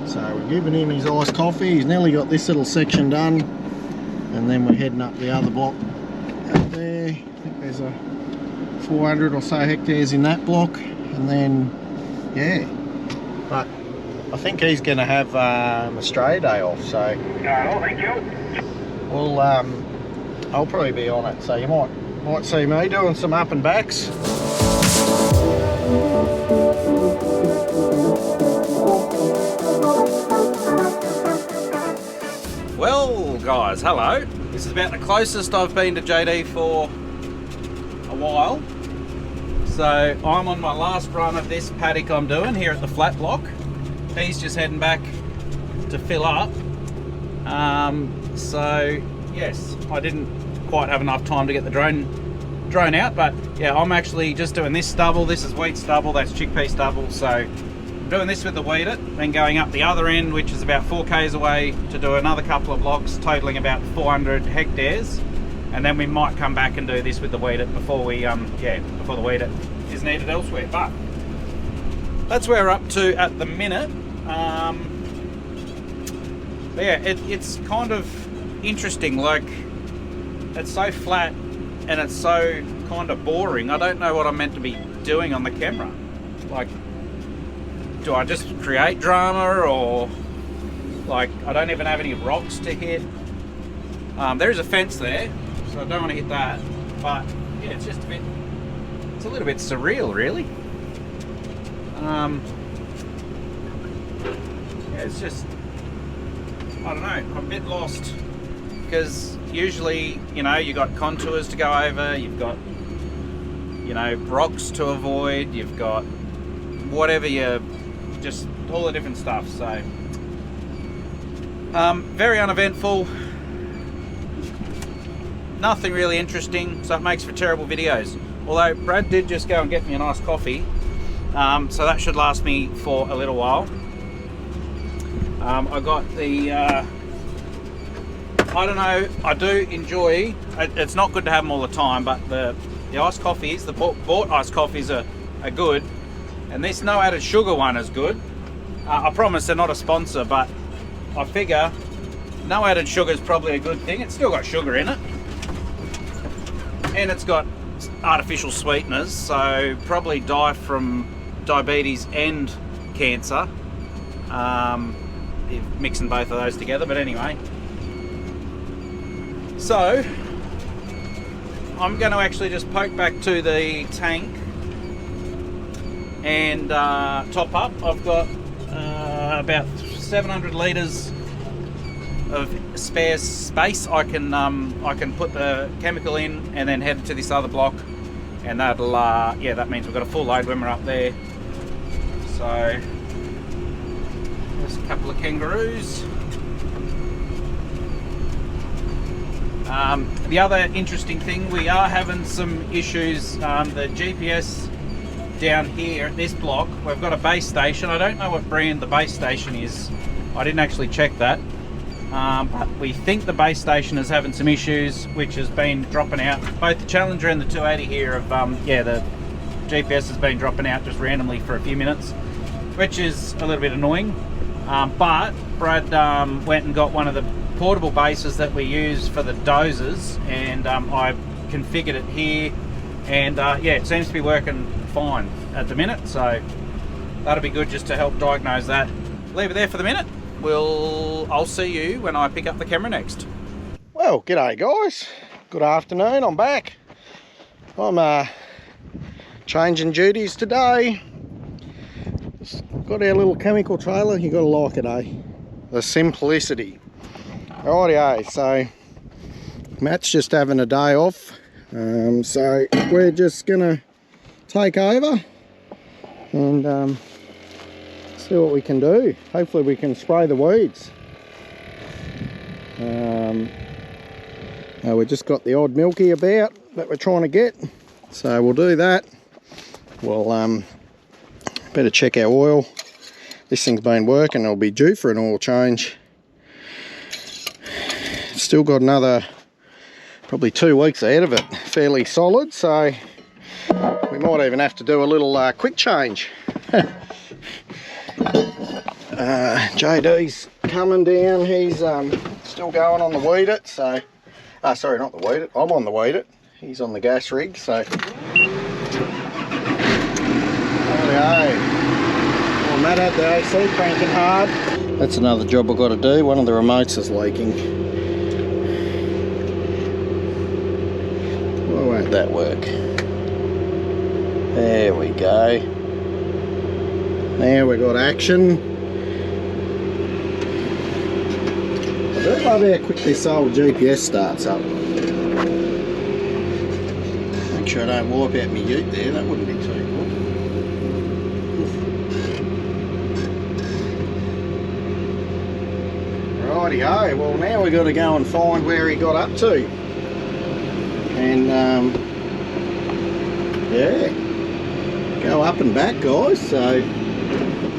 So we're giving him his iced coffee. He's nearly got this little section done, and then we're heading up the other block up there. I think there's a 400 or so hectares in that block, and then yeah, but I think he's going to have Australia Day off, so thank you. we'll I'll probably be on it, so you might see me doing some up and backs. Well guys, hello. This is about the closest I've been to JD for a while. So I'm on my last run of this paddock I'm doing here at the flat block. He's just heading back to fill up. So yes, I didn't quite have enough time to get the drone out, but yeah, I'm actually just doing this stubble. This is wheat stubble, that's chickpea stubble. So I'm doing this with the weed it, then going up the other end, which is about 4 k's away, to do another couple of blocks totaling about 400 hectares. And then we might come back and do this with the weed it before we before the weed it is needed elsewhere. But that's where we're up to at the minute. But yeah, it's kind of interesting. Like, it's so flat and it's so kind of boring. I don't know what I'm meant to be doing on the camera. Like, do I just create drama, or like I don't even have any rocks to hit? There is a fence there, so I don't want to hit that. But yeah, it's just it's a little bit surreal, really. Yeah, it's just, I don't know, I'm a bit lost, because usually, you know, you've got contours to go over, you've got, you know, rocks to avoid, you've got whatever, just all the different stuff. So very uneventful, nothing really interesting, so it makes for terrible videos. Although Brad did just go and get me a nice coffee, so that should last me for a little while. I got the I don't know, I do enjoy, it's not good to have them all the time, but the iced coffees, the bought iced coffees are good, and this no added sugar one is good. I promise they're not a sponsor, but I figure no added sugar is probably a good thing. It's still got sugar in it, and it's got artificial sweeteners, so probably die from diabetes and cancer, mixing both of those together. But anyway, so I'm going to actually just poke back to the tank and top up. I've got about 700 litres of spare space. I can put the chemical in and then head to this other block, and that'll yeah, that means we've got a full load when we're up there. So there's a couple of kangaroos. The other interesting thing, we are having some issues. The GPS down here at this block, we've got a base station. I don't know what brand the base station is. I didn't actually check that. But we think the base station is having some issues, which has been dropping out. Both the Challenger and the 280 here have, yeah, the GPS has been dropping out just randomly for a few minutes, which is a little bit annoying. But Brad went and got one of the portable bases that we use for the dozers, and I configured it here, and yeah, it seems to be working fine at the minute, so that'll be good just to help diagnose that. Leave it there for the minute. I'll see you when I pick up the camera next. Well, g'day guys, good afternoon. I'm back. I'm changing duties today. Just got our little chemical trailer. You gotta like it, eh? The simplicity. Rightio, so Matt's just having a day off, so we're just gonna take over and see what we can do. Hopefully we can spray the weeds. We just got the odd milky about that we're trying to get, so we'll do that. We'll better check our oil. This thing's been working, it'll be due for an oil change. Still got another probably 2 weeks ahead of it, fairly solid, so we might even have to do a little quick change. JD's coming down. He's still going on the weed it. So, sorry, not the weed it. I'm on the weed it. He's on the gas rig. So, well, Matt had the AC cranking hard. That's another job I've got to do. One of the remotes is leaking. Why won't that work? There we go. Now we got action. I do love how quick this old GPS starts up. Make sure I don't wipe out my ute there, that wouldn't be too good. Rightio, well now we've got to go and find where he got up to. And yeah, go up and back, guys. So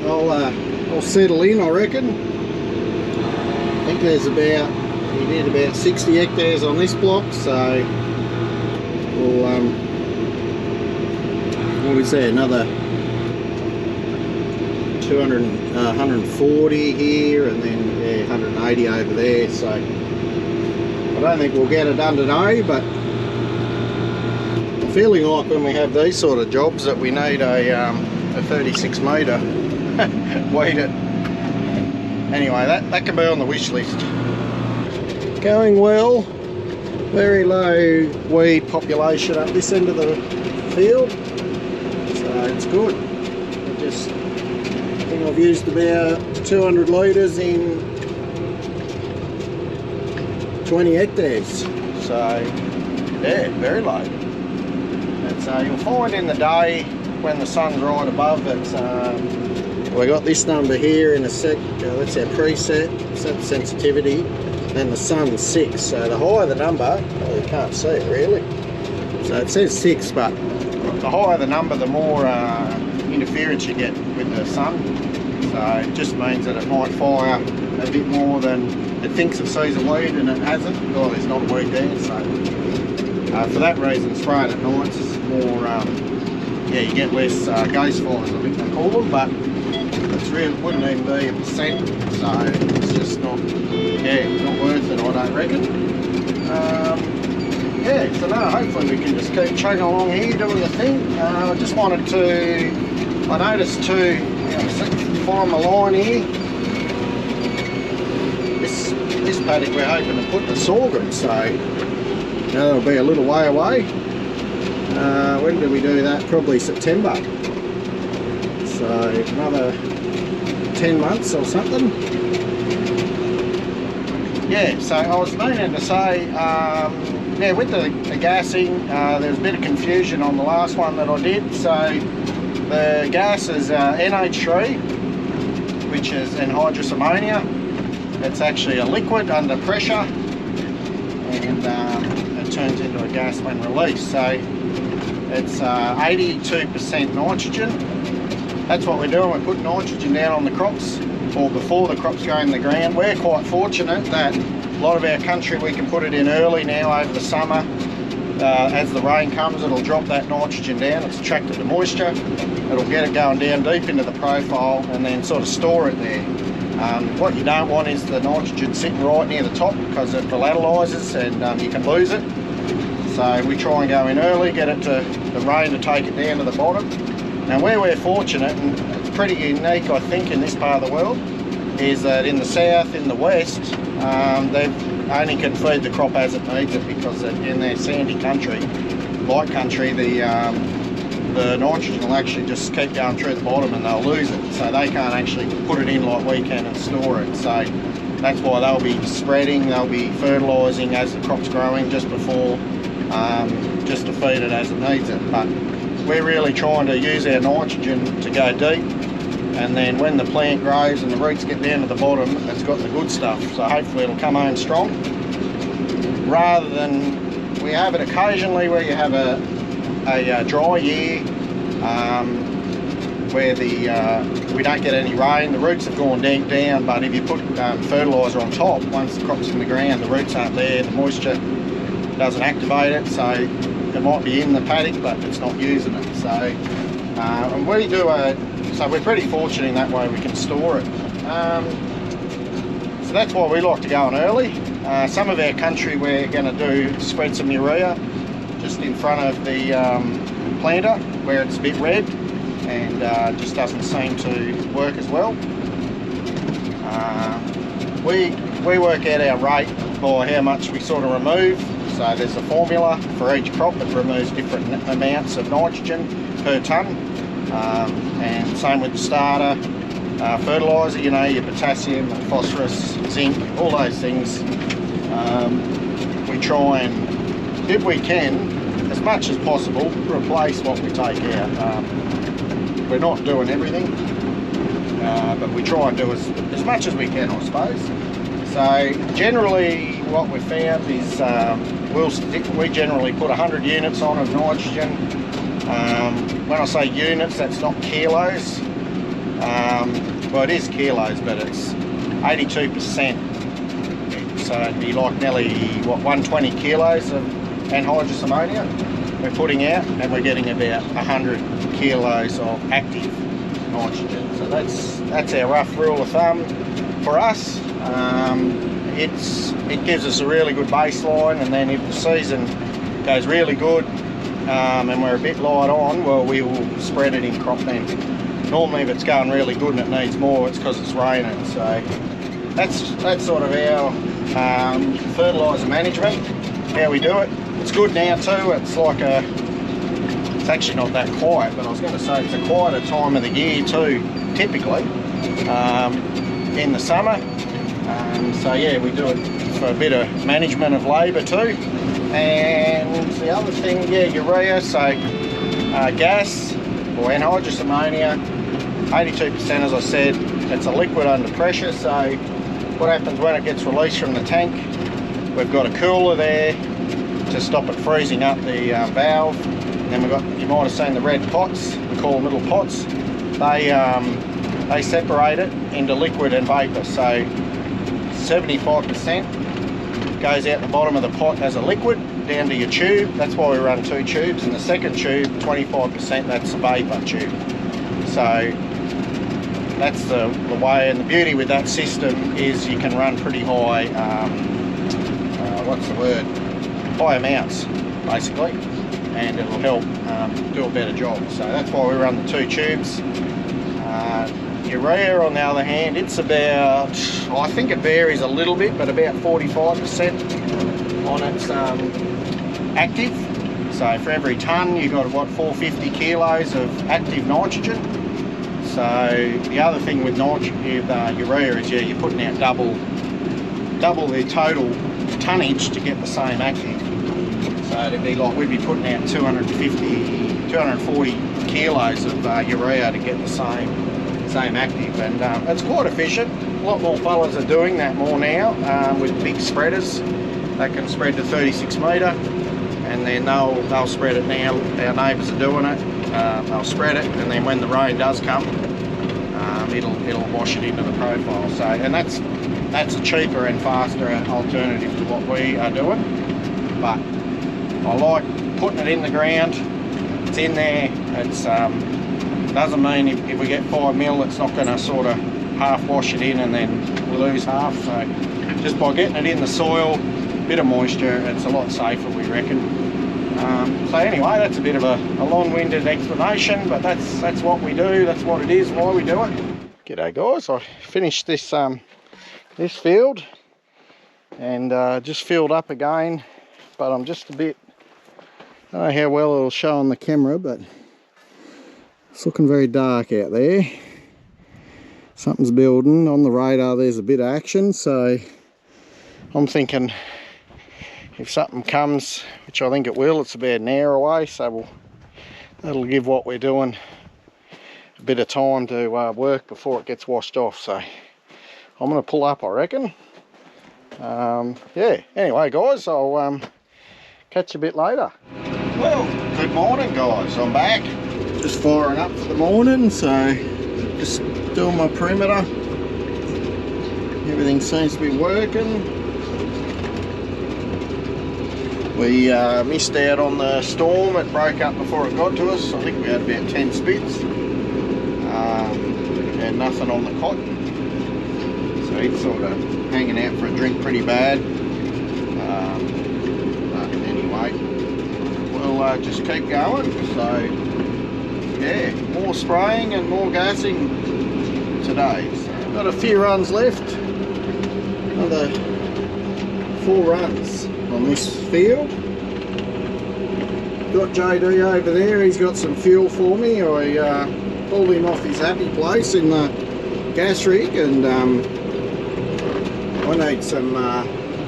I'll settle in, I reckon. I think there's he did about 60 hectares on this block, so we'll what we say, another 140 here, and then 180 over there. So I don't think we'll get it done today, but I'm feeling like when we have these sort of jobs that we need a 36 metre weed it. Anyway, that can be on the wish list. Going well. Very low weed population up this end of the field, so it's good. I think I've used about 200 litres in 20 hectares, so yeah, very low. And so you'll find in the day when the sun's right above it, we got this number here in a sec, that's our preset, set sensitivity, and the sun's 6, so the higher the number, well, you can't see it really, so it says 6, but the higher the number, the more interference you get with the sun, so it just means that it might fire a bit more than it thinks it sees a weed and it hasn't. Oh, there's not a weed there, so for that reason spraying at nights is more, yeah, you get less ghost fires, I think they call them, but it's really wouldn't even be a percent, so it's just not, yeah, not worth it, I don't reckon. Yeah, so no, hopefully we can just keep chugging along here doing the thing. I just wanted to, I noticed too, follow my line here, this paddock we're hoping to put the sorghum, so that'll be a little way away. When do we do that? Probably September, so another 10 months or something. Yeah, so I was meaning to say, yeah, with the gassing, there was a bit of confusion on the last one that I did. So the gas is NH3, which is anhydrous ammonia. It's actually a liquid under pressure, and it turns into a gas when released. So it's 82% nitrogen. That's what we're doing, we're putting nitrogen down on the crops, or before the crops go in the ground. We're quite fortunate that a lot of our country we can put it in early now over the summer. As the rain comes, it'll drop that nitrogen down, it's attracted to moisture, it'll get it going down deep into the profile and then sort of store it there. What you don't want is the nitrogen sitting right near the top, because it volatilises and you can lose it. So we try and go in early, get it to the rain to take it down to the bottom. Now where we're fortunate, and it's pretty unique I think in this part of the world, is that in the south, in the west, they only can feed the crop as it needs it, because in their sandy country, light country, the nitrogen will actually just keep going through the bottom and they'll lose it. So they can't actually put it in like we can and store it. So that's why they'll be spreading, they'll be fertilising as the crop's growing just before, just to feed it as it needs it. But we're really trying to use our nitrogen to go deep, and then when the plant grows and the roots get down to the bottom, it's got the good stuff, so hopefully it'll come home strong, rather than, we have it occasionally where you have a dry year where we don't get any rain, the roots have gone down, but if you put fertiliser on top, once the crop's in the ground, the roots aren't there, the moisture doesn't activate it, so it might be in the paddock but it's not using it. So and we do so we're pretty fortunate in that way, we can store it. So that's why we like to go on early. Some of our country we're going to spread some urea just in front of the planter where it's a bit red and just doesn't seem to work as well. We work out our rate by how much we sort of remove. So there's a formula for each crop that removes different amounts of nitrogen per tonne, and same with the starter. Fertilizer, you know, your potassium, phosphorus, zinc, all those things. We try and, if we can, as much as possible, replace what we take out. We're not doing everything, but we try and do as much as we can, I suppose. So generally what we've found is we generally put 100 units on of nitrogen. When I say units, that's not kilos. Well, it is kilos, but it's 82%. So it'd be like nearly, what, 120 kilos of anhydrous ammonia we're putting out, and we're getting about 100 kilos of active nitrogen. So that's our rough rule of thumb for us. It gives us a really good baseline, and then if the season goes really good and we're a bit light on, well, we will spread it in crop then. Normally if it's going really good and it needs more, it's because it's raining. So that's sort of our fertiliser management, how we do it. It's good now too. It's actually not that quiet, but I was going to say it's a quieter time of the year too, typically, in the summer. So yeah, we do it for a bit of management of labour too. And the other thing, yeah, urea, so gas or anhydrous ammonia, 82%, as I said, it's a liquid under pressure. So what happens when it gets released from the tank, we've got a cooler there to stop it freezing up the valve. And then we've got, you might have seen the red pots, we call them little pots. They separate it into liquid and vapour. So 75% goes out the bottom of the pot as a liquid down to your tube. That's why we run 2 tubes, and the second tube, 25%, that's a vapour tube. So that's the way, and the beauty with that system is you can run pretty high, high amounts basically, and it'll help do a better job. So that's why we run the 2 tubes. Urea, on the other hand, it's about, I think it varies a little bit, but about 45% on its active. So for every tonne you've got, what, 450 kilos of active nitrogen. So the other thing with urea is, yeah, you're putting out double the total tonnage to get the same active. So it'd be like, we'd be putting out 240 kilos of urea to get the same active, and it's quite efficient. A lot more fellas are doing that more now with big spreaders that can spread to 36 metre, and then they'll spread it now. Our neighbours are doing it. They'll spread it, and then when the rain does come, it'll wash it into the profile. So, and that's a cheaper and faster alternative to what we are doing. But I like putting it in the ground. It's in there. It's doesn't mean if we get 5 mil, it's not going to sort of half wash it in and then we lose half. So just by getting it in the soil, bit of moisture, it's a lot safer, we reckon. So anyway, that's a bit of a long-winded explanation, but that's what we do. That's what it is, why we do it. G'day guys, I finished this this field and just filled up again, but I'm just a bit, I don't know how well it'll show on the camera, but it's looking very dark out there. Something's building on the radar. There's a bit of action, so I'm thinking if something comes, which I think it will, it's about an hour away, so that'll give what we're doing a bit of time to work before it gets washed off. So I'm going to pull up, I reckon. Yeah, anyway guys, I'll catch you a bit later. Well, good morning guys, I'm back. Just firing up for the morning, so just doing my perimeter. Everything seems to be working. We missed out on the storm. It broke up before it got to us. I think we had about 10 spits. And nothing on the cotton. he's sort of hanging out for a drink pretty bad. But anyway, we'll just keep going. So yeah, more spraying and more gassing today. So got a few runs left. Another 4 runs on this field. Got JD over there, he's got some fuel for me. I pulled him off his happy place in the gas rig, and I need some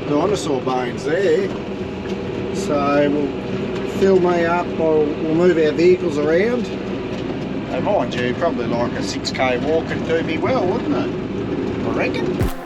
dinosaur bones there. So we'll fill me up, we'll move our vehicles around. And mind you, probably like a 6k walk would do me well, wouldn't it? I reckon.